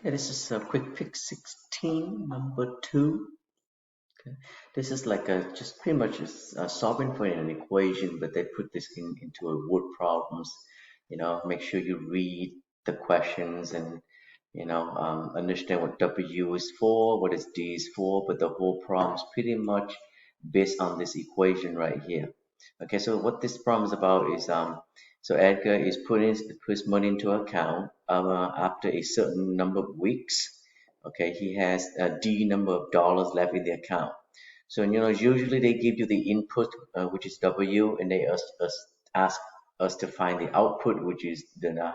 Okay, this is a Quik Pik 16, number 2. Okay. This is like a just pretty much solving for an equation, but they put this into a word problems. Make sure you read the questions and understand what W is for, what is D is for. But the whole problem is pretty much based on this equation right here. Okay, so what this problem is about is so Edgar is putting his money into account after a certain number of weeks. Okay, he has a D number of dollars left in the account. So usually they give you the input, which is W, and they ask us to find the output, which is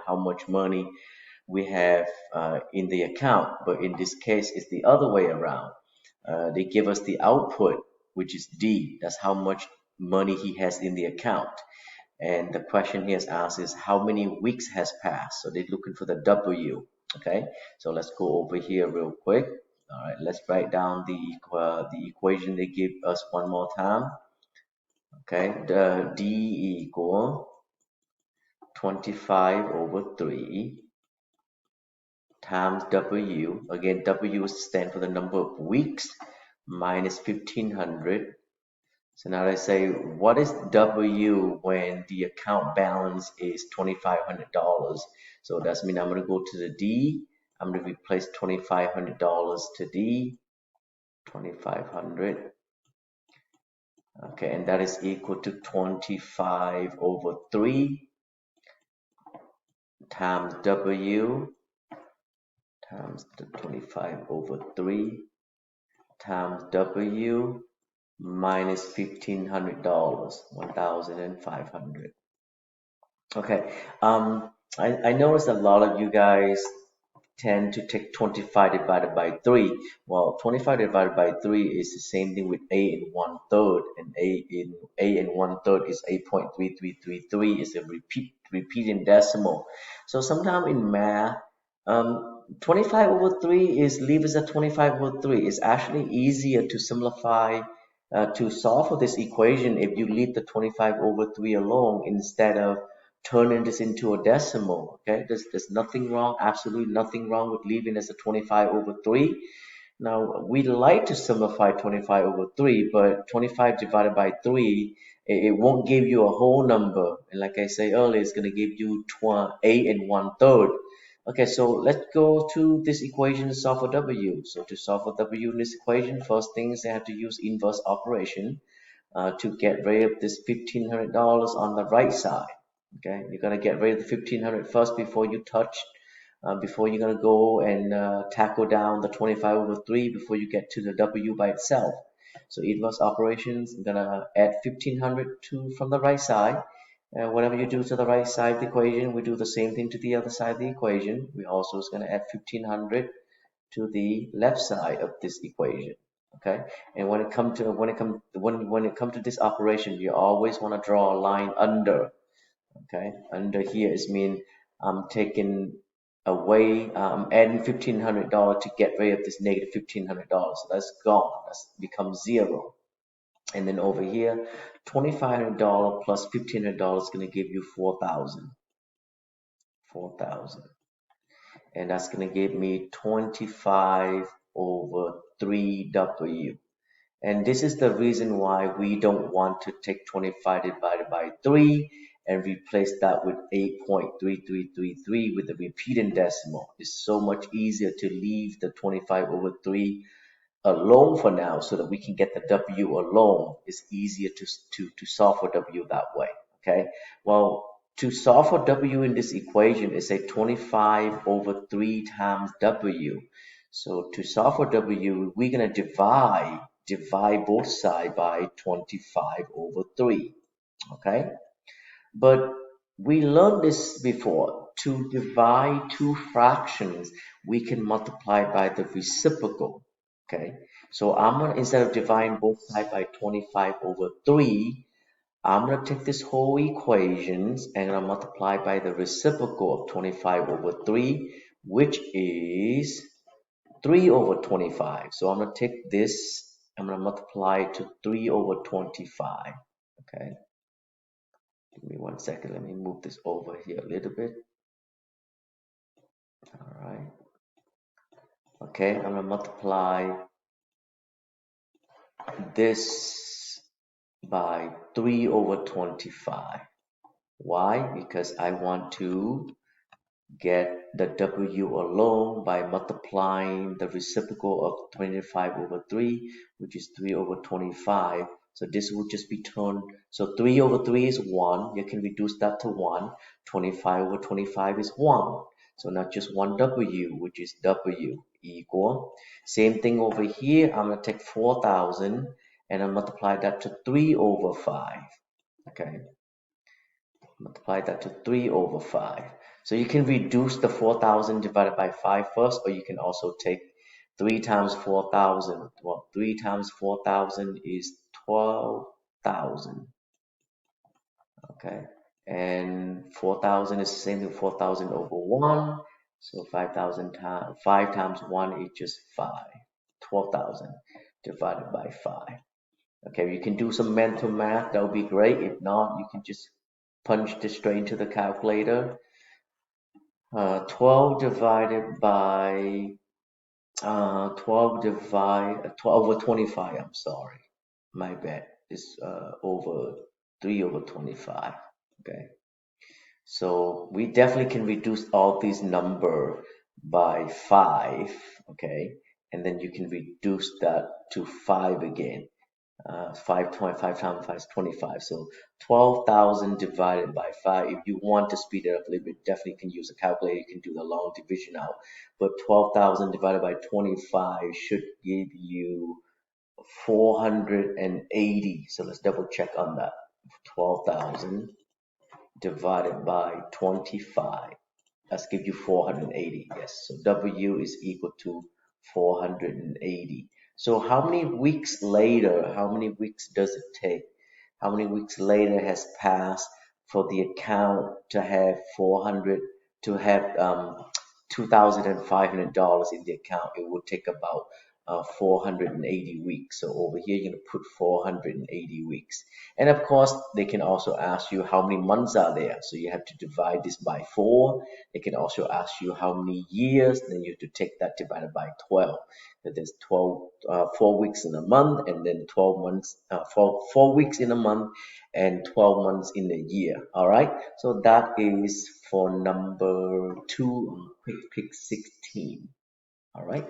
how much money we have in the account. But in this case, it's the other way around. They give us the output, which is D. That's how much money he has in the account. And the question here is asked is how many weeks has passed. So they're looking for the W. Okay, so let's go over here real quick. All right, let's write down the equation they give us one more time. Okay, the D equal 25 over 3 times W. Again, W stands for the number of weeks minus 1500. So now they say, what is W when the account balance is $2,500? So that's mean I'm going to go to the D. I'm going to replace $2,500 to D, 2,500. Okay, and that is equal to 25 over 3 times W times the 25 over 3 times W minus $1,500, 1,500. Okay, I noticed a lot of you guys tend to take 25 divided by 3. Well, 25 divided by 3 is the same thing with A in 1/3, and A in 1/3 is 8.3333 is a repeating decimal. So sometime in math, 25 over 3 is leave as a 25 over 3. It's actually easier to simplify to solve for this equation if you leave the 25 over 3 alone instead of turning this into a decimal. Okay, there's nothing wrong, absolutely nothing wrong with leaving as a 25 over 3. Now we like to simplify 25 over 3, but 25 divided by 3, it won't give you a whole number, and like I said earlier, it's going to give you 8 and 1/3. Okay, so let's go to this equation to solve for W. So to solve for W in this equation, first thing is I have to use inverse operation to get rid of this $1,500 on the right side. Okay, you're gonna get rid of the 1,500 first before you touch, before you're gonna go and tackle down the 25 over 3 before you get to the W by itself. So inverse operations, I'm gonna add 1,500 to from the right side. Whatever you do to the right side of the equation, we do the same thing to the other side of the equation. We also is gonna add 1,500 to the left side of this equation. Okay, and when it comes to this operation, you always want to draw a line under. Okay, under here is mean I'm taking away, I'm adding $1,500 to get rid of this negative $1,500. So that's gone. That's becomes 0. And then over here, $2,500 plus $1,500 is going to give you 4,000. 4,000. And that's going to give me 25 over 3W. And this is the reason why we don't want to take 25 divided by 3 and replace that with 8.3333 with the repeating decimal. It's so much easier to leave the 25 over 3 alone for now so that we can get the W alone. It's easier to solve for W that way. Okay, well, to solve for W in this equation is a 25 over 3 times W. So to solve for W, we're going to divide both sides by 25 over 3. Okay, but we learned this before. To divide two fractions, we can multiply by the reciprocal. Okay, so I'm gonna, instead of dividing both sides by 25 over 3, I'm gonna take this whole equations and I'm multiply by the reciprocal of 25 over 3, which is 3 over 25. So I'm gonna take this, I'm gonna multiply it to 3 over 25. Okay, give me 1 second. Let me move this over here a little bit. All right. Okay, I'm gonna multiply this by 3 over 25. Why? Because I want to get the W alone by multiplying the reciprocal of 25 over 3, which is 3 over 25. So this will just be turned, so 3 over 3 is 1. You can reduce that to 1. 25 over 25 is 1. So not just 1 W, which is W equal. Same thing over here. I'm going to take 4,000 and I multiply that to 3 over 5. Okay. Multiply that to 3 over 5. So you can reduce the 4,000 divided by 5 first, or you can also take 3 times 4,000. Well, 3 times 4,000 is 12,000. Okay. And 4,000 is the same thing, 4,000 over 1. So 5,000 times 5 times 1 is just 5. 12,000 divided by 5. Okay, you can do some mental math. That would be great. If not, you can just punch this straight into the calculator. 12 divided by 12 over 25. I'm sorry, my bad. It's over 3 over 25. Okay, so we definitely can reduce all these number by 5. Okay, and then you can reduce that to 5 again. 525 times 5 is 25. So 12,000 divided by 5. If you want to speed it up a little bit, definitely can use a calculator. You can do the long division out. But 12,000 divided by 25 should give you 480. So let's double check on that. 12,000 divided by 25. Let's give you 480. Yes, so W is equal to 480. So how many weeks later, how many weeks does it take? How many weeks later has passed for the account to have 400, to have $2,500 in the account? It will take about 480 weeks. So over here, you're going to put 480 weeks. And of course, they can also ask you how many months are there. So you have to divide this by 4. They can also ask you how many years. Then you have to take that divided by 12. So there's 4 weeks in a month, and then 12 months, 4 weeks in a month, and 12 months in a year. All right. So that is for number 2 on Quik Pik 16. All right.